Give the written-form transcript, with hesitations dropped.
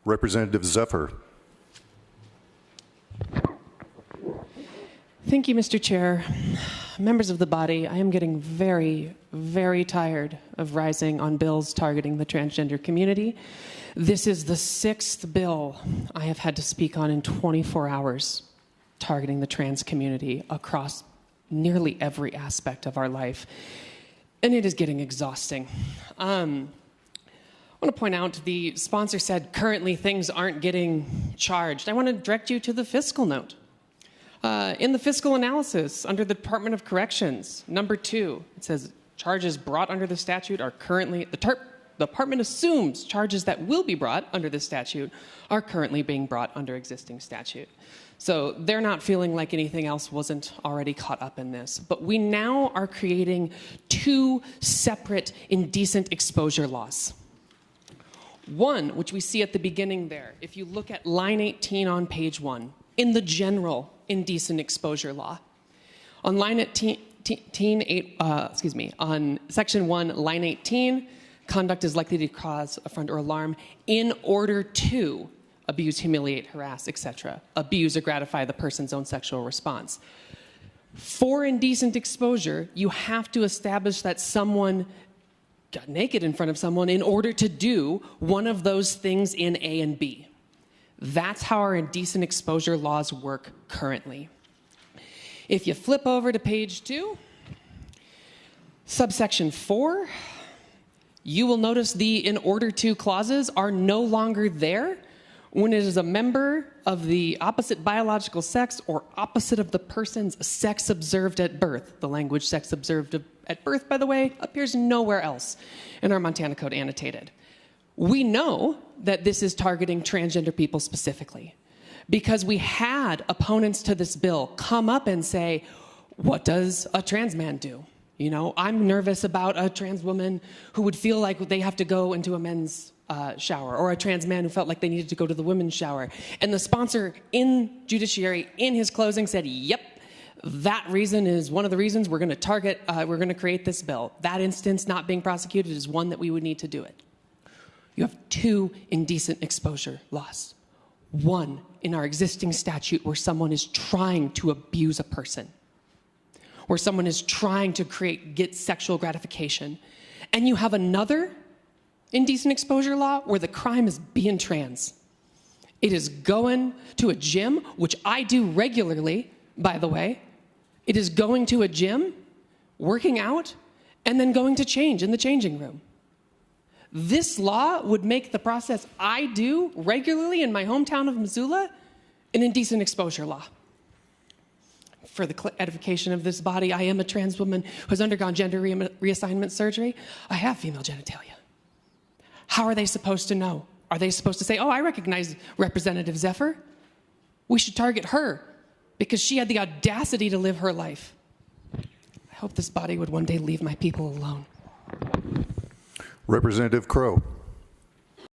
Representative Zephyr. Thank you, Mr. Chair. Members of the body, I am getting very, very tired of rising on bills targeting the transgender community. This is the 6th bill I have had to speak on in 24 hours targeting the trans community across nearly every aspect of our life. And it is getting exhausting. I want to point out the sponsor said currently things aren't getting charged. I want to direct you to the fiscal note. In the fiscal analysis under the Department of Corrections, number 2, it says charges brought under the statute are currently, the department assumes charges that will be brought under the statute are currently being brought under existing statute. So they're not feeling like anything else wasn't already caught up in this. But we now are creating 2 separate indecent exposure laws. One, which we see at the beginning there, if you look at line 18 on page 1, in the general indecent exposure law. On line on section 1, line 18, conduct is likely to cause affront or alarm in order to abuse, humiliate, harass, etc. Abuse or gratify the person's own sexual response. For indecent exposure, you have to establish that someone got naked in front of someone in order to do one of those things in A and B. That's how our indecent exposure laws work currently. If you flip over to page 2, subsection 4, you will notice the in order to clauses are no longer there when it is a member of the opposite biological sex or opposite of the person's sex observed at birth. The language sex observed at birth, by the way, appears nowhere else in our Montana Code annotated. We know that this is targeting transgender people specifically because we had opponents to this bill come up and say, what does a trans man do? You know, I'm nervous about a trans woman who would feel like they have to go into a men's shower, or a trans man who felt like they needed to go to the women's shower. And the sponsor in judiciary, in his closing, said, yep, that reason is one of the reasons we're going to target, we're going to create this bill. That instance not being prosecuted is one that we would need to do it. You have 2 indecent exposure laws. One in our existing statute where someone is trying to abuse a person, where someone is trying to get sexual gratification. And you have another indecent exposure law where the crime is being trans. It is going to a gym, which I do regularly, by the way. It is going to a gym, working out, and then going to change in the changing room. This law would make the process I do regularly in my hometown of Missoula an indecent exposure law. For the edification of this body, I am a trans woman who has undergone gender reassignment surgery. I have female genitalia. How are they supposed to know? Are they supposed to say, oh, I recognize Representative Zephyr? We should target her because she had the audacity to live her life. I hope this body would one day leave my people alone. Representative Crow.